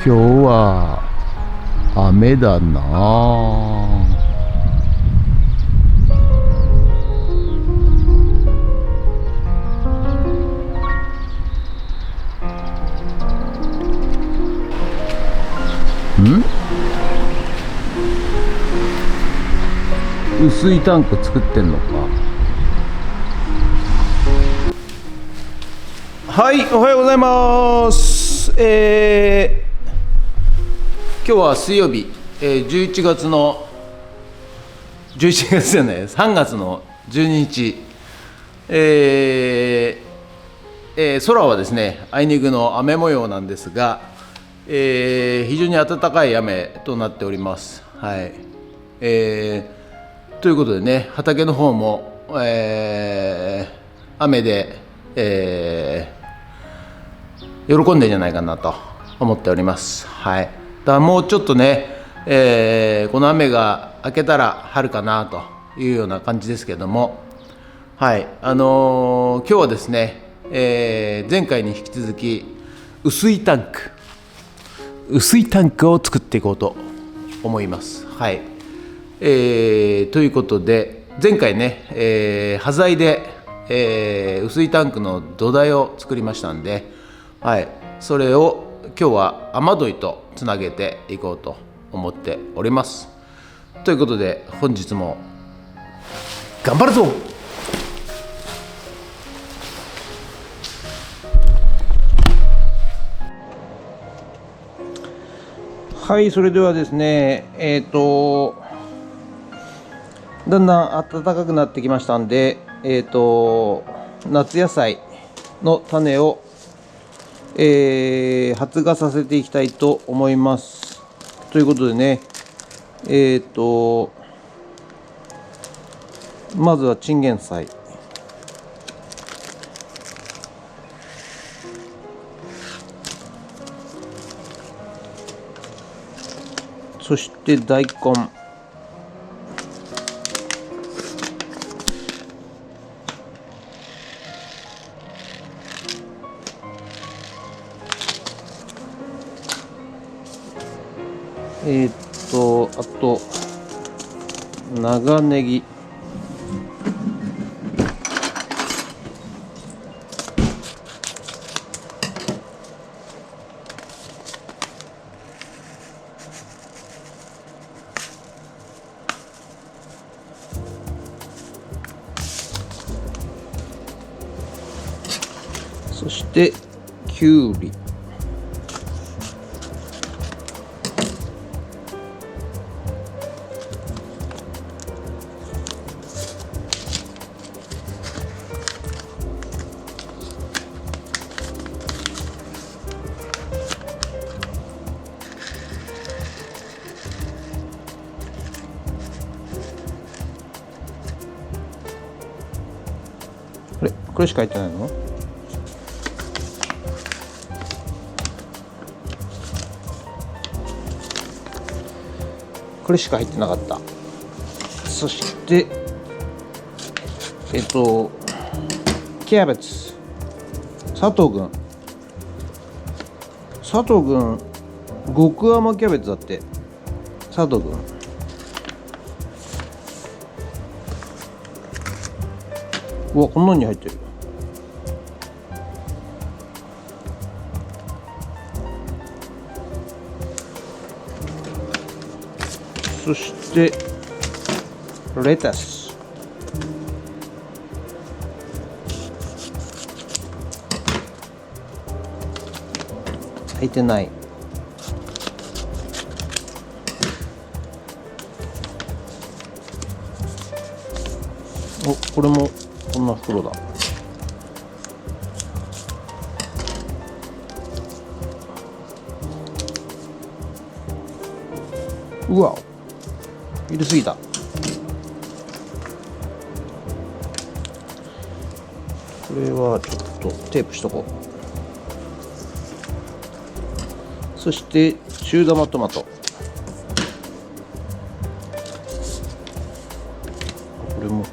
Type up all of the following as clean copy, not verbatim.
今日は雨だなあ。雨水タンク作ってんのか。はい、おはようございます。今日は水曜日、11月じゃない、3月の12日、空はですね、あいにくの雨模様なんですが、非常に暖かい雨となっております。はい。ということでね、畑の方も、雨で、喜んでんじゃないかなと思っております。はい。だからもうちょっとね、この雨が明けたら春かなというような感じですけども、はい。今日はですね、前回に引き続き雨水タンクを作っていこうと思います。はい。ということで前回ね、端材で、雨水タンクの土台を作りましたんで、はい、それを今日は雨どいとつなげていこうと思っております。ということで本日も頑張るぞ。はい、それではですね、だんだん暖かくなってきましたんで、夏野菜の種を、発芽させていきたいと思います。ということでね、まずはチンゲン菜、そして大根、あと長ネギ、そしてきゅうり、これしか入ってないの？これしか入ってなかった。そしてキャベツ、佐藤君極甘キャベツだって。佐藤君、うわ、こんなに入ってる。そしてレタス、入ってない。お、これもこんな袋だ。うわ、入れすぎた。これはちょっとテープしとこう。そして中玉トマト、これも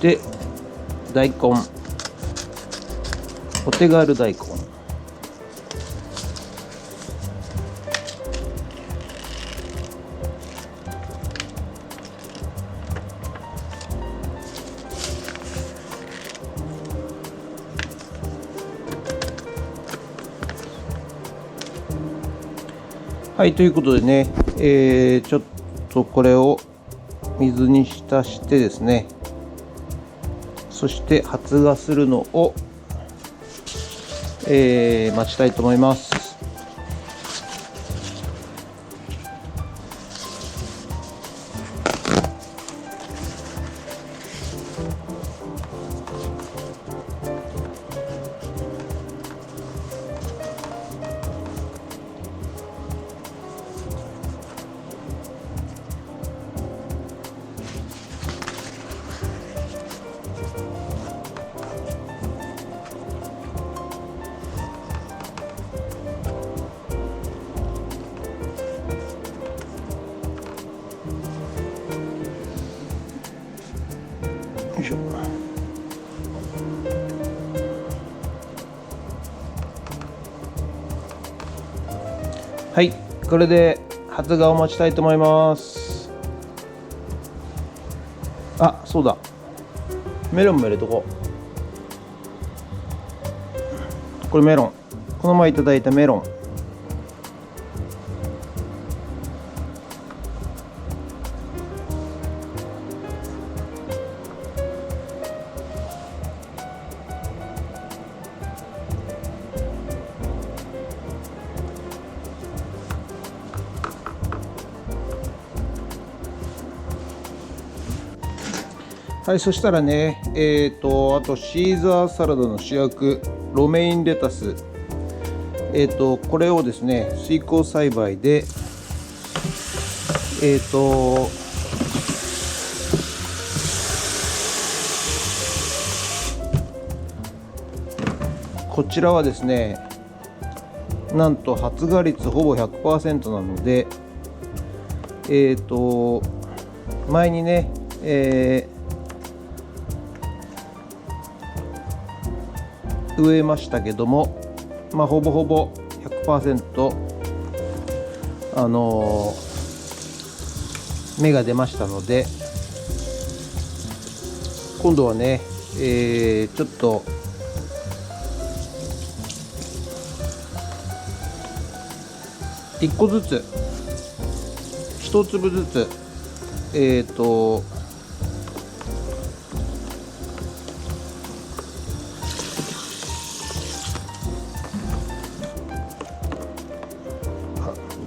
して大根、お手軽大根、はい、ということでね、ちょっとこれを水に浸してですね、そして発芽するのを、待ちたいと思います。よいしょ。はい、これで発芽を待ちたいと思います。あ、そうだ、メロンも入れとこう。これメロン、この前いただいたメロン。はい、そしたらね、あとシーザーサラダの主役、ロメインレタス、これをですね、水耕栽培で、こちらはですね、なんと発芽率ほぼ 100% なので、前にね、植えましたけども、ほぼほぼ 100% 芽が出ましたので、今度はね、ちょっと1個ずつ1粒ずつ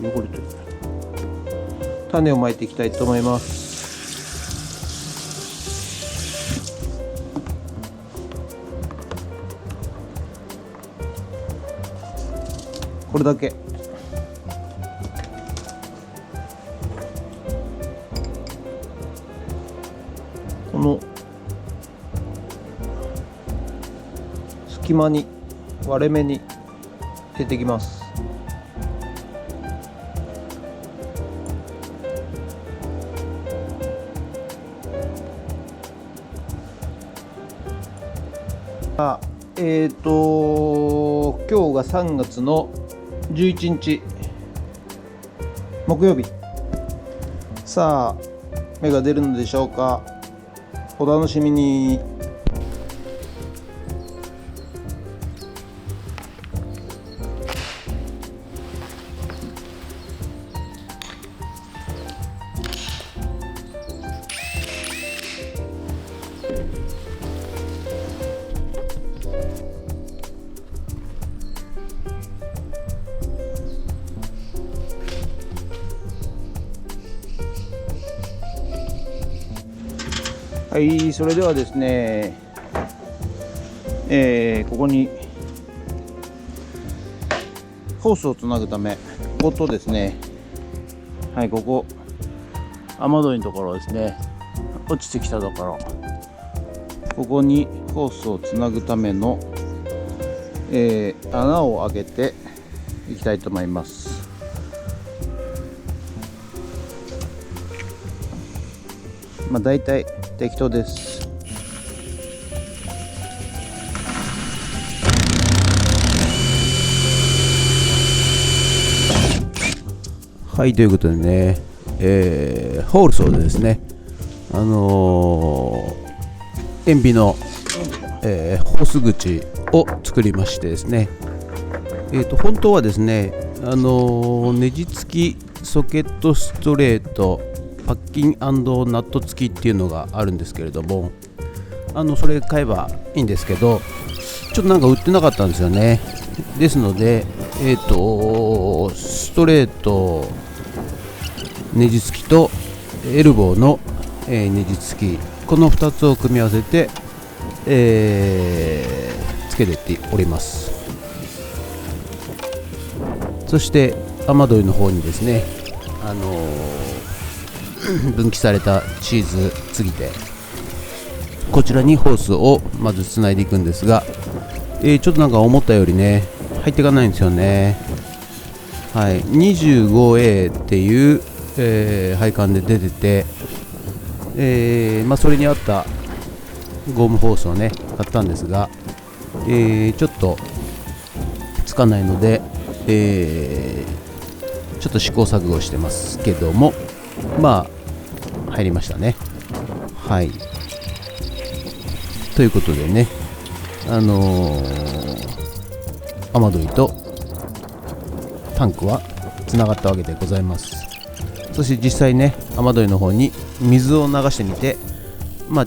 汚れてる。種をまいていきたいと思います。これだけ。この隙間に、割れ目に入れていきます。今日が3月の11日木曜日。さあ、芽が出るのでしょうか。お楽しみに。はい、それではですね、ここにホースをつなぐため、こことですね、はい、ここ雨どいのところですね、落ちてきたところ、ここにホースをつなぐための、穴を開けていきたいと思います。だいたい適当です。はい、ということでね、ホールソーでですね、塩ビの、ホース口を作りましてですね、本当はですね、ネジ付きソケットストレートパッキン&ナット付きっていうのがあるんですけれども、それ買えばいいんですけど、ちょっとなんか売ってなかったんですよね。ですので、ストレートネジ付きとエルボーの、ネジ付き、この2つを組み合わせて、つけてっております。そして雨どいの方にですね、分岐されたチーズ継ぎ手、こちらにホースをまずつないでいくんですが、ちょっとなんか思ったよりね入っていかないんですよね。はい、25A っていう、配管で出てて、それに合ったゴムホースをね買ったんですが、ちょっとつかないので、ちょっと試行錯誤してますけども、まあ入りましたね。はい、ということでね、雨どいとタンクはつながったわけでございます。そして実際ね、雨どいの方に水を流してみて、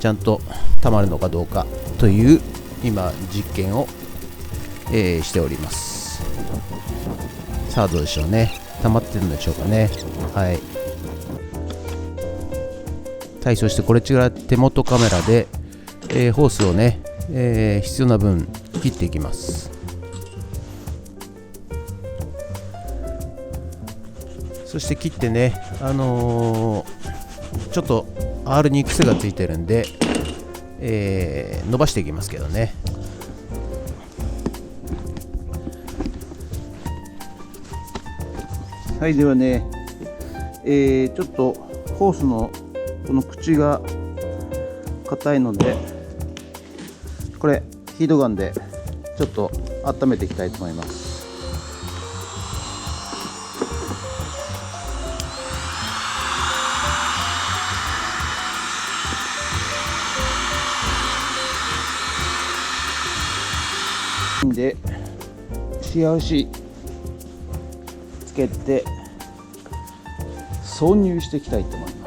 ちゃんと溜まるのかどうかという今実験を、しております。さあどうでしょうね、溜まってるんでしょうかね。はい、対処して、これ違う手元カメラで、ホースをね、必要な分切っていきます。そして切ってね、ちょっと R に癖がついてるんで、伸ばしていきますけどね。はい、ではね、ちょっとホースのこの口が硬いので、これヒートガンでちょっと温めていきたいと思います。で CRC つけて挿入していきたいと思います。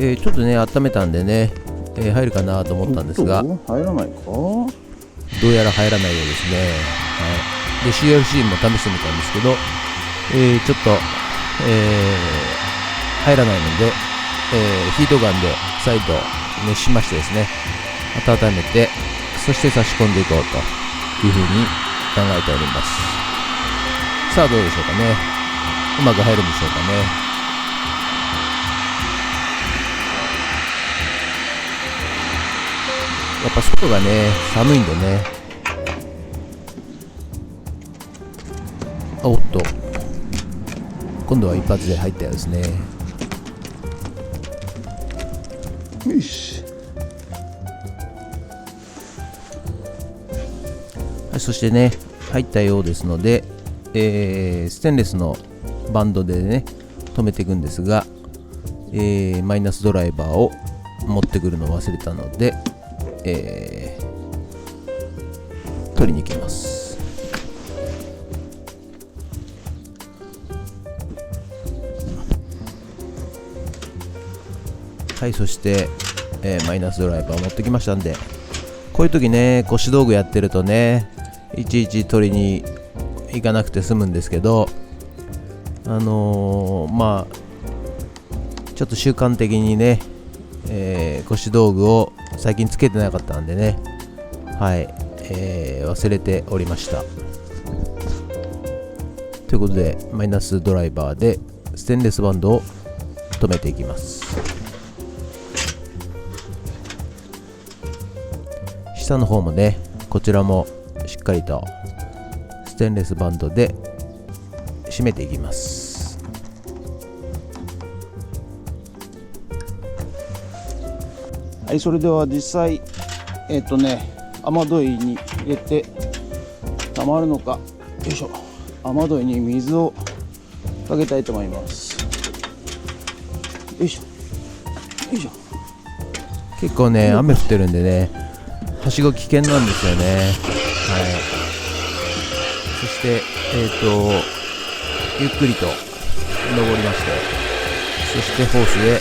ちょっとね温めたんでね、入るかなと思ったんですが、入らないか、どうやら入らないようですね。はい、で CRC も試してみたんですけど、ちょっと、入らないので、ヒートガンで再度熱しましてですね、温めて、そして差し込んでいこうというふうに考えております。さあどうでしょうかね、うまく入るんでしょうかね。やっぱ外がね寒いんでね、おっと今度は一発で入ったようですね。よし、はい、そしてね入ったようですので、ステンレスのバンドでね止めていくんですが、マイナスドライバーを持ってくるのを忘れたので、取りに行きます。はい、そして、マイナスドライバーを持ってきましたんで、こういう時ね腰道具やってるとねいちいち取りに行かなくて済むんですけど、ちょっと習慣的にね、腰道具を最近つけてなかったんでね、はい、忘れておりました。ということでマイナスドライバーでステンレスバンドを留めていきます。下の方もね、こちらもしっかりとステンレスバンドで締めていきます。はい、それでは実際雨どいに入れてたまるのか、よいしょ、雨どいに水をかけたいと思います。よいしょよいしょ。結構ね雨降ってるんでね、はしご危険なんですよね。はい。そしてゆっくりと登りまして、そしてホースで、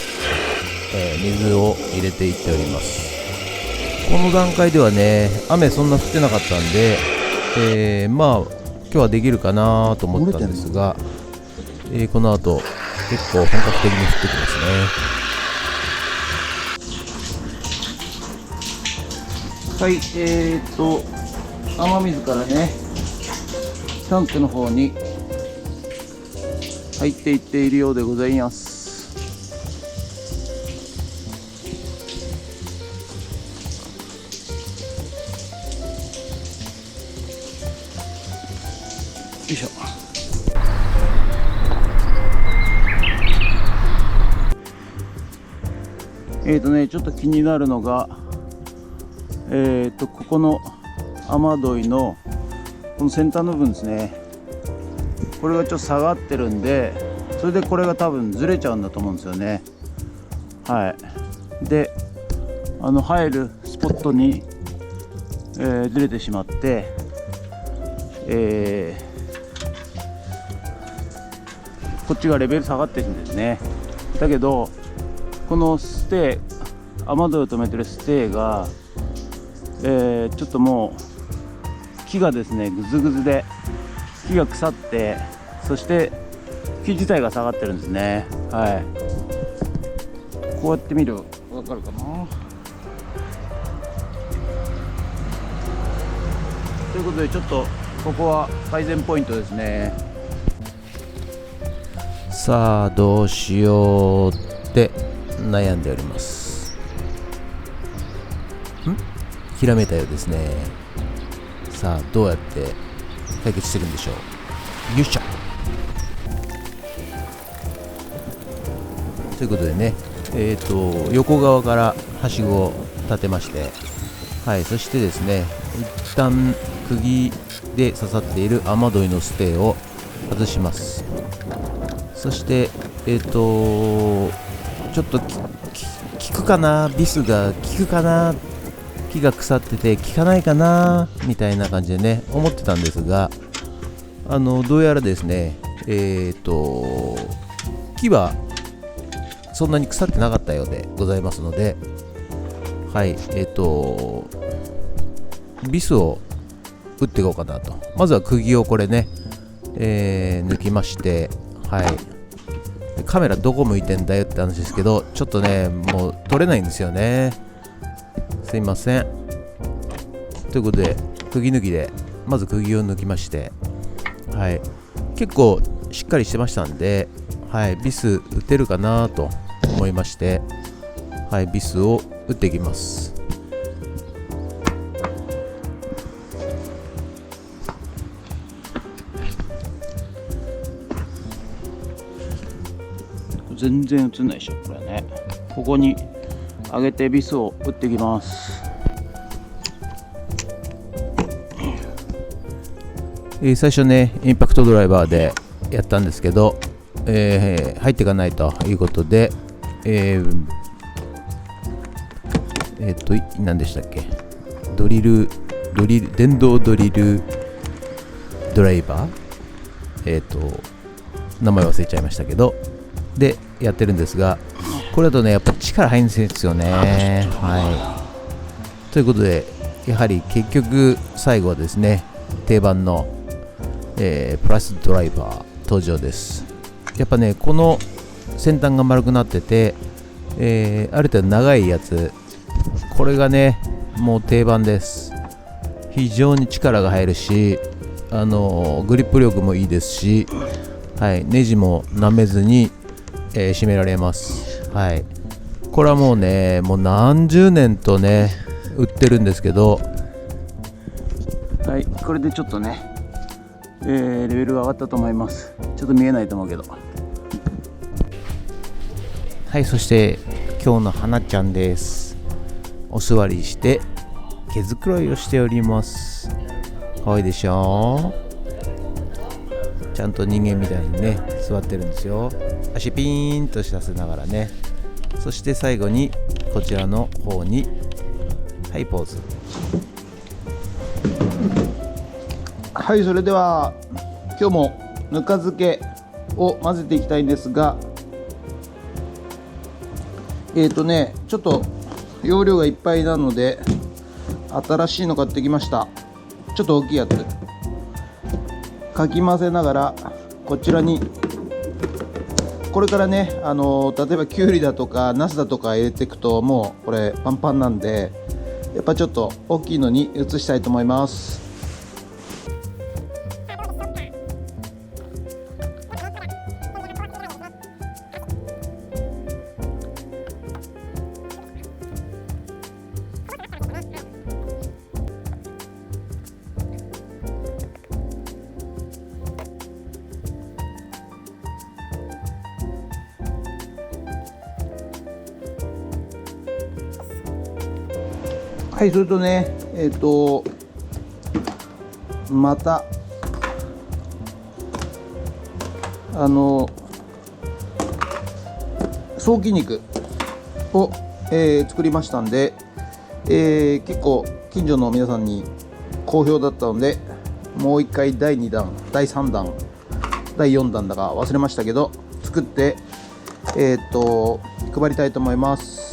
水を入れていっております。この段階ではね雨そんな降ってなかったんで、まあ今日はできるかなと思ったんですが、この後結構本格的に降ってきますね。はい、雨水からねタンクの方に入っていっているようでございます。よいしょ。ちょっと気になるのがここの雨どいのこの先端の部分ですね。これがちょっと下がってるんで、それでこれが多分ずれちゃうんだと思うんですよね。はい。で入るスポットに、ずれてしまって、こっちがレベル下がってるんですね。だけどこのステー、雨どいを止めてるステーが、ちょっともう木がですねぐずぐずで木が腐って、そして木自体が下がってるんですね。はい。こうやって見ると分かるかな。ということでちょっとここは改善ポイントですね。さあどうしようって悩んでおります。ひらめいたようですね。さあどうやって解決してるんでしょう。よっしゃ。ということでね、横側からはしごを立てまして、はい、そしてですね、一旦釘で刺さっている雨どいのステーを外します。そしてちょっと効くかな、ビスが効くかな、木が腐ってて効かないかなみたいな感じでね思ってたんですが、どうやらですね木はそんなに腐ってなかったようでございますので、はい、ビスを打っていこうかなと。まずは釘をこれね、抜きまして、はい、カメラどこ向いてんだよって話ですけど、ちょっとねもう撮れないんですよね。すいません。ということで釘抜きでまず釘を抜きまして、はい、結構しっかりしてましたんで、はい、ビス打てるかなと思いまして、はい、ビスを打っていきます。全然映んないでしょこれね。ここに上げてビスを打っていきます。最初ねインパクトドライバーでやったんですけど、入っていかないということで、何でしたっけ、電動ドリルドライバー、名前忘れちゃいましたけど、でやってるんですが、これだとねやっぱ力入るんですよね。はい。ということでやはり結局最後はですね定番の、プラスドライバー登場です。やっぱねこの先端が丸くなってて、ある程度長いやつ、これがねもう定番です。非常に力が入るし、グリップ力もいいですし、はい、ネジも舐めずに、締められます。はい、これはもうね、もう何十年とね売ってるんですけど、はい、これでちょっとね、レベルが上がったと思います。ちょっと見えないと思うけど、はい、そして今日の花ちゃんです。お座りして毛づくろいをしております。かわいいでしょ。ちゃんと人間みたいにね座ってるんですよ。足ピーンとさせながらね。そして最後にこちらの方に、はい、ポーズ。はい、それでは今日もぬか漬けを混ぜていきたいんですが、ちょっと容量がいっぱいなので新しいの買ってきました。ちょっと大きいやつかき混ぜながら、こちらにこれからね、例えばきゅうりだとかナスだとか入れていくともうこれパンパンなんで、やっぱちょっと大きいのに移したいと思います。はい、それとね、またソーキ肉を、作りましたんで、結構近所の皆さんに好評だったので、もう一回第2弾第3弾第4弾だか忘れましたけど作って、配りたいと思います。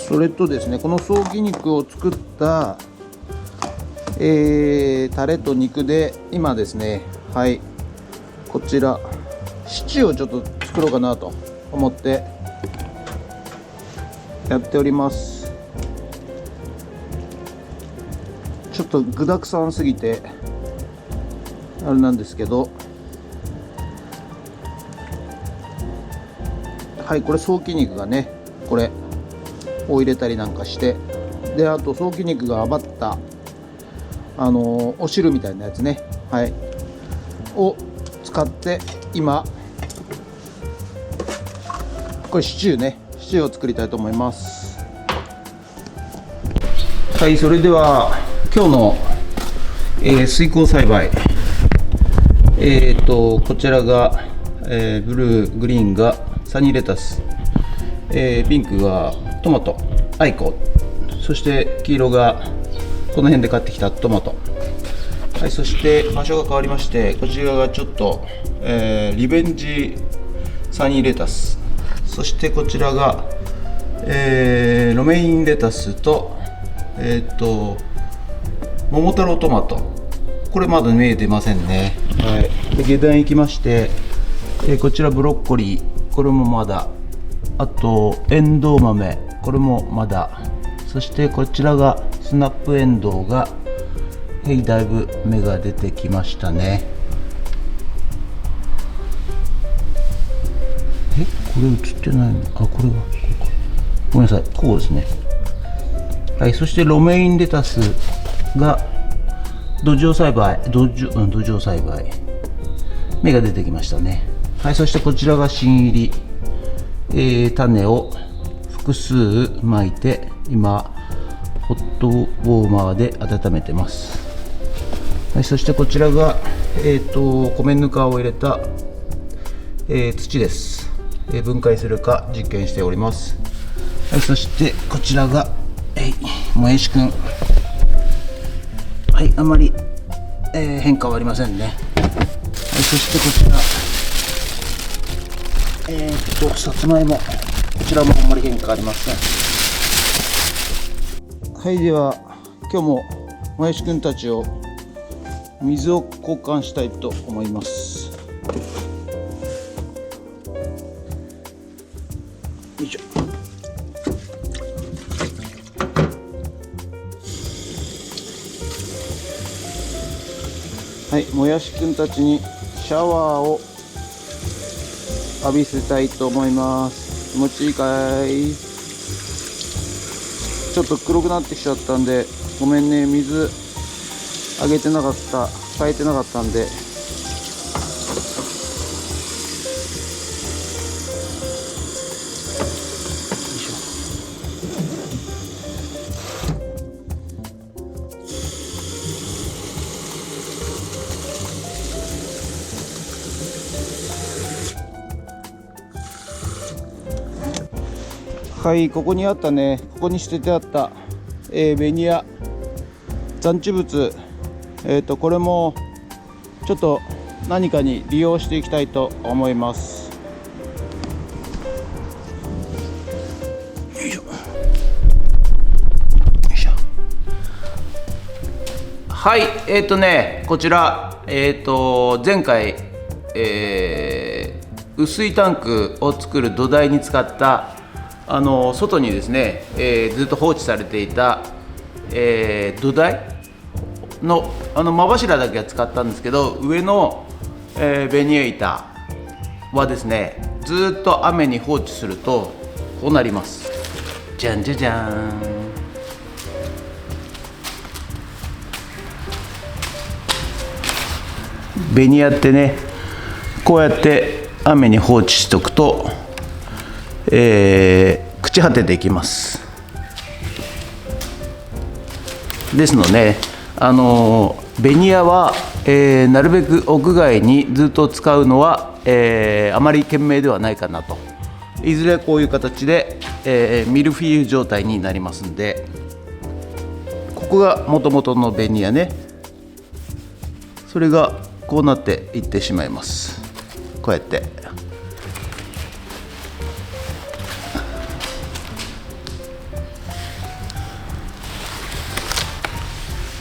それとですね、このソーキ肉を作った、タレと肉で今ですね、はい、こちらシチューをちょっと作ろうかなと思ってやっております。ちょっと具だくさんすぎてあれなんですけど、はい、これソーキ肉がね、これを入れたりなんかして、であとソーキ肉が余ったお汁みたいなやつね、はい、を使って今これシチューを作りたいと思います。はい、それでは今日の、水耕栽培、こちらが、ブルーグリーンがサニーレタス、ピンクがトマトアイコ、そして黄色がこの辺で買ってきたトマト、はい、そして場所が変わりまして、こちらがちょっと、リベンジサニーレタス、そしてこちらが、ロメインレタスと桃太郎トマト、これまだ見えてませんね。はい、で下段行きまして、こちらブロッコリー、これもまだ、あとエンドウ豆、これもまだ、そしてこちらがスナップエンドウが、だいぶ芽が出てきましたね。これ映ってないの？これはこうか、ごめんなさい、こうですね。はい、そしてロメインレタスが土壌栽培、芽が出てきましたね。はい、そしてこちらが新入り、種を複数まいて今ホットウォーマーで温めてます。はい、そしてこちらが、米ぬかを入れた、土です。分解するか実験しております。はい、そしてこちらがもやしくん、はい、あまり、変化はありませんね。はい、そしてこちらさつまいも、こちらもあんまり変化ありません。はい、では今日ももやしくんたちを水を交換したいと思います。よいしょ。はい、もやしくんたちにシャワーを浴びせたいと思います。気持ちいいかい？ちょっと黒くなってきちゃったんでごめんね。水あげてなかった、変えてなかったんで。はい、ここにあったね、ここに捨ててあった、ベニヤ残地物、これもちょっと何かに利用していきたいと思います。よいしょ、よいしょ。はい、こちら、前回、薄いタンクを作る土台に使った外にですね、ずっと放置されていた、土台の真柱だけは使ったんですけど、上の、ベニヤ板はですね、ずっと雨に放置するとこうなります。じゃんじゃじゃーん。ベニヤってね、こうやって雨に放置しておくと朽ち果てていきます。ですので、ベニヤは、なるべく屋外にずっと使うのは、あまり賢明ではないかなと。いずれこういう形で、ミルフィーユ状態になりますんで、ここがもともとのベニヤね、それがこうなっていってしまいます。こうやって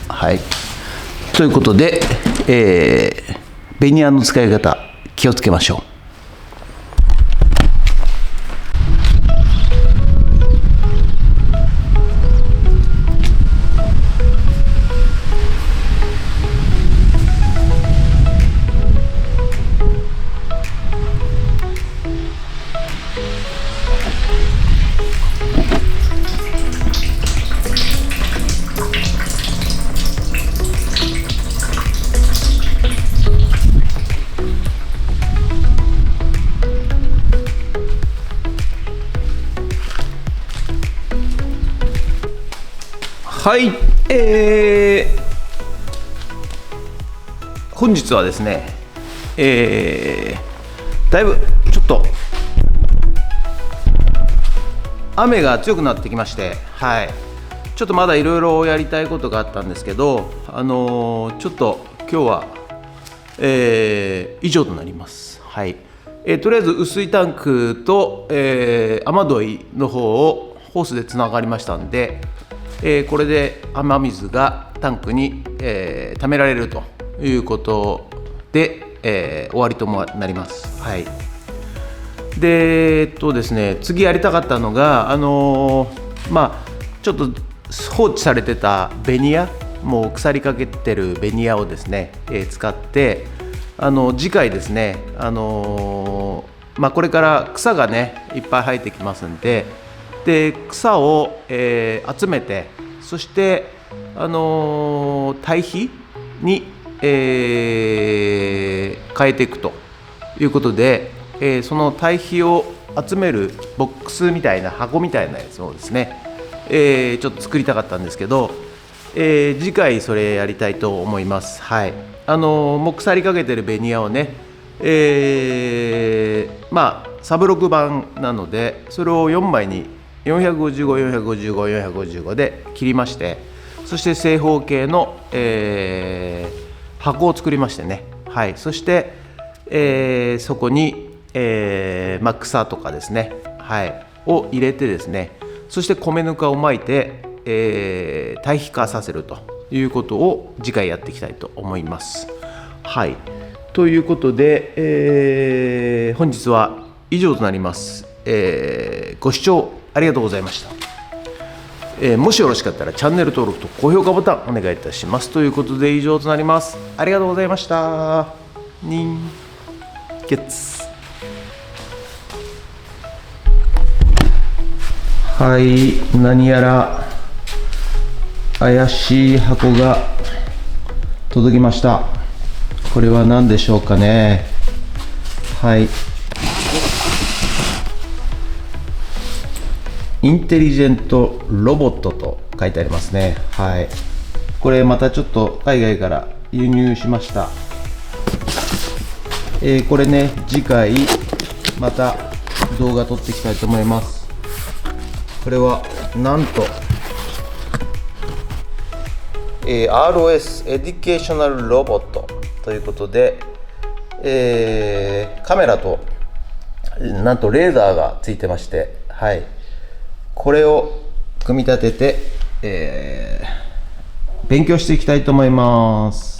はい、ということで、ベニヤの使い方気をつけましょう。はい、本日はですね、だいぶちょっと雨が強くなってきまして、はい、ちょっとまだいろいろやりたいことがあったんですけど、ちょっと今日は、以上となります。はい、とりあえず薄いタンクと、雨どいの方をホースでつながりましたんで、これで雨水がタンクに、溜められるということで、終わりとなります。はい、でですね、次やりたかったのが、ちょっと放置されてたベニヤ、もう腐りかけてるベニヤをですね、使って次回ですね、これから草がねいっぱい生えてきますんで、草を、集めて、そして堆肥に、変えていくということで、その堆肥を集めるボックスみたいな箱みたいなやつをですね、ちょっと作りたかったんですけど、次回それやりたいと思います。はい、もう腐りかけてるベニヤをね、サブロク版なので、それを4枚に455、455、455で切りまして、そして正方形の、箱を作りましてね、はい、そして、そこに、草とかですね、はい、を入れてですね、そして米ぬかをまいて、堆肥化させるということを次回やっていきたいと思います。はい、ということで、本日は以上となります。ご視聴ありがとうございました。もしよろしかったらチャンネル登録と高評価ボタンお願いいたします。ということで以上となります。ありがとうございました。人月。はい、何やら怪しい箱が届きました。これは何でしょうかね。はい、インテリジェントロボットと書いてありますね。はい、これまたちょっと海外から輸入しました。これね、次回また動画撮っていきたいと思います。これはなんと、ROS エデュケーショナルロボットということで、カメラとなんとレーザーがついてまして、はい、これを組み立てて、勉強していきたいと思います。